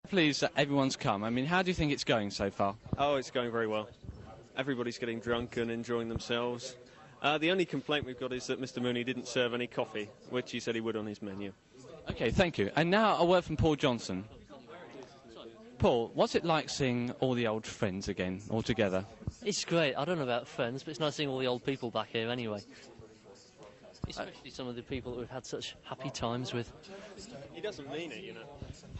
Pleased that everyone's come. I mean, how do you think it's going so far? Oh, it's going very well. Everybody's getting drunk and enjoying themselves. The only complaint we've got is that Mr. Mooney didn't serve any coffee, which he said he would on his menu. Okay, thank you. And now a word from Paul Johnson. Paul, what's it like seeing all the old friends again, all together? It's great. I don't know about friends, but it's nice seeing all the old people back here anyway. Especially some of the people that we've had such happy times with. He doesn't mean it, you know.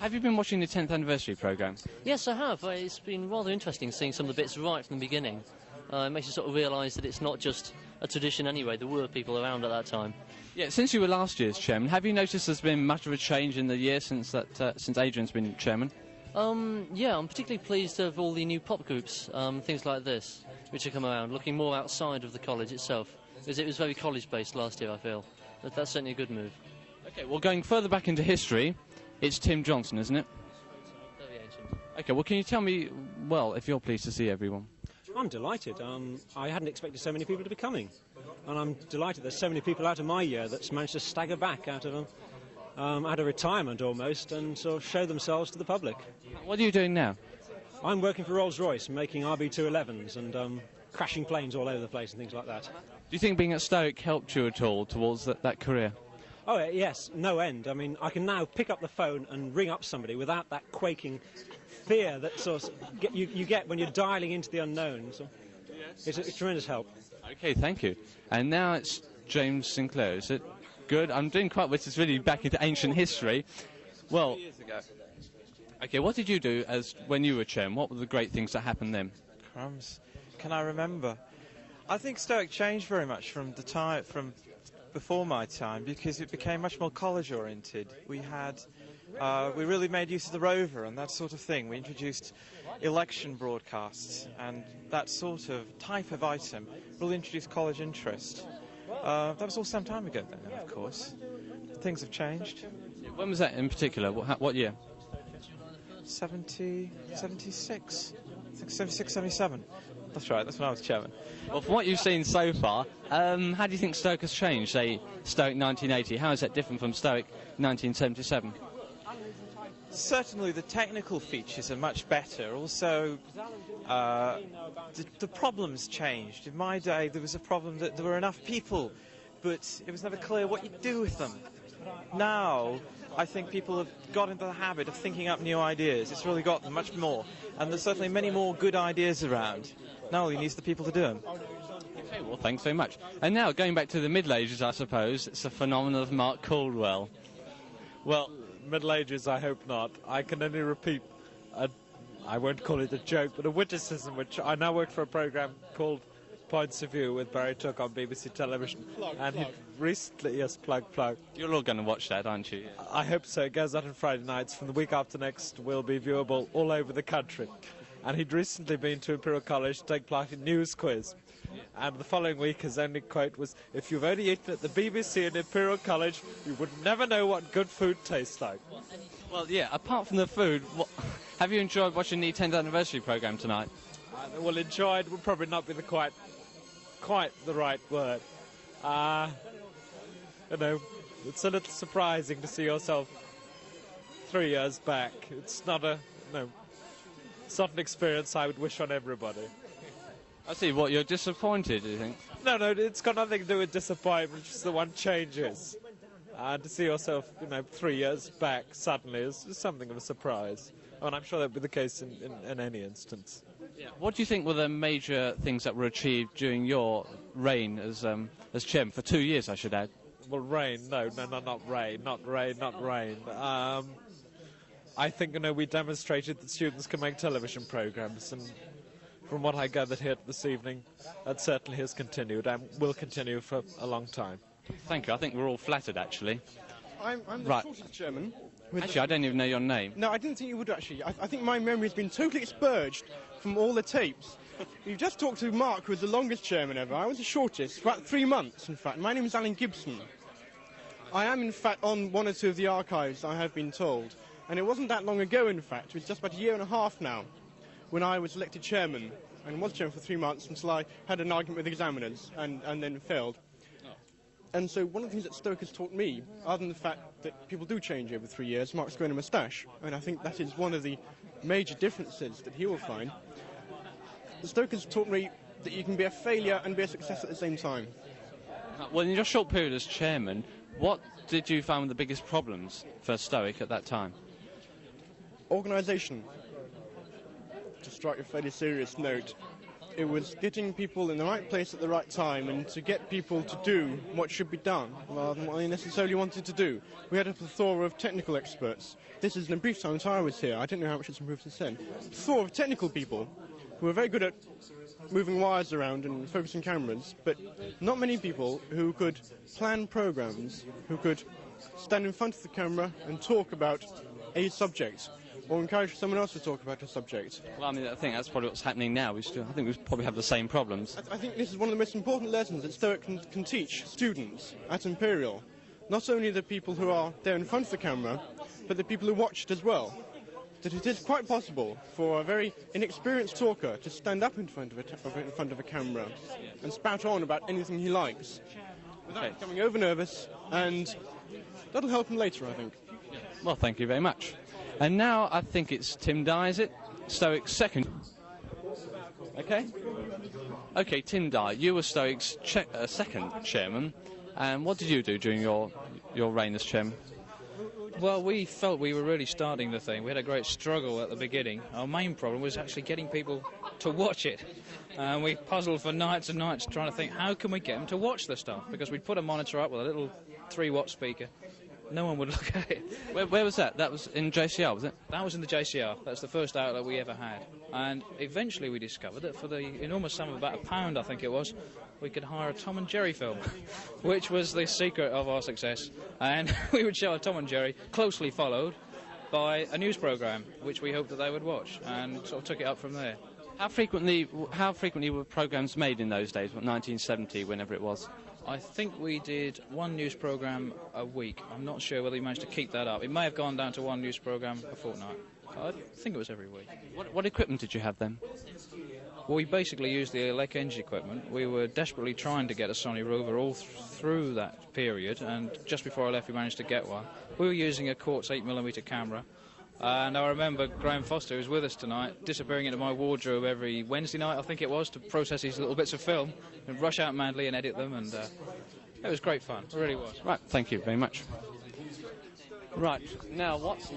Have you been watching the 10th anniversary programme? Yes, I have. It's been rather interesting seeing some of the bits right from the beginning. It makes you sort of realise that it's not just a tradition anyway. There were people around at that time. Yeah, since you were last year's chairman, have you noticed there's been much of a change in the year since Adrian's been chairman? Yeah, I'm particularly pleased of all the new pop groups, things like this, which have come around, looking more outside of the college itself. Because it was very college-based last year, I feel. But that's certainly a good move. OK, well, going further back into history, it's Tim Johnson, isn't it? Very ancient. OK, well, can you tell me, well, if you're pleased to see everyone? I'm delighted. I hadn't expected so many people to be coming. And I'm delighted there's so many people out of my year that's managed to stagger back out of retirement almost and sort of show themselves to the public. What are you doing now? I'm working for Rolls-Royce, making RB211s and crashing planes all over the place and things like that. Do you think being at STOIC helped you at all towards that career? Oh, yes, no end. I mean, I can now pick up the phone and ring up somebody without that quaking fear that sort of you get when you're dialing into the unknown. So it's a tremendous help. OK, thank you. And now it's James Sinclair, is it? Good. I'm doing quite well. It's really back into ancient history. Well, years ago. OK, what did you do when you were chairman? What were the great things that happened then? Crumbs. Can I remember? I think STOIC changed very much from before my time because it became much more college-oriented. We really made use of the rover and that sort of thing. We introduced election broadcasts and that sort of type of item really introduced college interest. That was all some time ago then, of course. Things have changed. When was that in particular? What year? 76. I think 76, 77. That's right, that's when I was chairman. Well, from what you've seen so far, how do you think STOIC has changed, say, STOIC 1980? How is that different from STOIC 1977? Certainly the technical features are much better. Also, the problems changed. In my day, there was a problem that there were enough people, but it was never clear what you'd do with them. Now, I think people have got into the habit of thinking up new ideas. It's really got them much more. And there's certainly many more good ideas around. Now all you need is the people to do them. OK, well, thanks very much. And now, going back to the Middle Ages, I suppose, it's a phenomenon of Mark Caldwell. Well, Middle Ages, I hope not. I can only repeat, I won't call it a joke, but a witticism, which I now work for a programme called Points of View with Barry Took on BBC Television. He recently, yes, plug. You're all going to watch that, aren't you? I hope so. It goes out on Friday nights. From the week after next, will be viewable all over the country. And he'd recently been to Imperial College to take part in news quiz. And the following week, his only quote was, "If you've only eaten at the BBC and Imperial College, you would never know what good food tastes like." Well, yeah, apart from the food, have you enjoyed watching the 10th anniversary programme tonight? Well, enjoyed would probably not be quite the right word. You know, it's a little surprising to see yourself 3 years back. It's not it's not an experience I would wish on everybody. I see. What, you're disappointed, do you think? No, it's got nothing to do with disappointment, just the one changes. And to see yourself, 3 years back suddenly is something of a surprise. And I'm sure that would be the case in any instance. Yeah. What do you think were the major things that were achieved during your reign as chairman, for 2 years, I should add? Well, reign, no, not reign. I think, we demonstrated that students can make television programmes, and from what I gathered here this evening, that certainly has continued and will continue for a long time. Thank you. I think we're all flattered, actually. I'm the shortest chairman. Actually, I don't even know your name. No, I didn't think you would, actually. I think my memory has been totally expurged from all the tapes. You've just talked to Mark, who was the longest chairman ever. I was the shortest, about 3 months, in fact. My name is Alan Gibson. I am, in fact, on one or two of the archives, I have been told. And it wasn't that long ago, in fact. It was just about a year and a half now, when I was elected chairman, and was chairman for 3 months until I had an argument with examiners and then failed. And so one of the things that Stoic has taught me, other than the fact that people do change over 3 years, Mark's growing a moustache, and I think that is one of the major differences that he will find. Stoic has taught me that you can be a failure and be a success at the same time. Well, in your short period as chairman, what did you find were the biggest problems for Stoic at that time? Organisation. To strike a fairly serious note, it was getting people in the right place at the right time and to get people to do what should be done rather than what they necessarily wanted to do. We had a plethora of technical experts. This is in a brief time that I was here. I don't know how much it's improved since then. A plethora of technical people who were very good at moving wires around and focusing cameras, but not many people who could plan programs, who could stand in front of the camera and talk about a subject, or encourage someone else to talk about a subject. Well, I mean, I think that's probably what's happening now. I think we probably have the same problems. I think this is one of the most important lessons that Stoic can teach students at Imperial. Not only the people who are there in front of the camera, but the people who watch it as well. That it is quite possible for a very inexperienced talker to stand up in front of a camera and spout on about anything he likes without becoming over-nervous, and that'll help him later, I think. Well, thank you very much. And now I think it's Tim Dye, is it? Stoic's second. Okay. Okay, Tim Dye, you were Stoic's second chairman, and what did you do during your reign as chairman? Well, we felt we were really starting the thing. We had a great struggle at the beginning. Our main problem was actually getting people to watch it. And we puzzled for nights and nights trying to think, how can we get them to watch the stuff? Because we'd put a monitor up with a little 3-watt speaker. No one would look at it. Where was that? That was in JCR, was it? That was in the JCR. That's the first outlet we ever had. And eventually we discovered that for the enormous sum of about £1, I think it was, we could hire a Tom and Jerry film, which was the secret of our success. And we would show a Tom and Jerry, closely followed by a news programme, which we hoped that they would watch, and sort of took it up from there. How frequently were programmes made in those days, 1970, whenever it was? I think we did one news programme a week. I'm not sure whether we managed to keep that up. It may have gone down to one news programme a fortnight. I think it was every week. What equipment did you have then? Well, we basically used the Elec Engine equipment. We were desperately trying to get a Sony Rover all through that period, and just before I left we managed to get one. We were using a Quartz 8mm camera, and I remember Graham Foster, who's with us tonight, disappearing into my wardrobe every Wednesday night, I think it was, to process these little bits of film and rush out madly and edit them, and it was great fun. It really was. Right, thank you very much. Right, now Watson.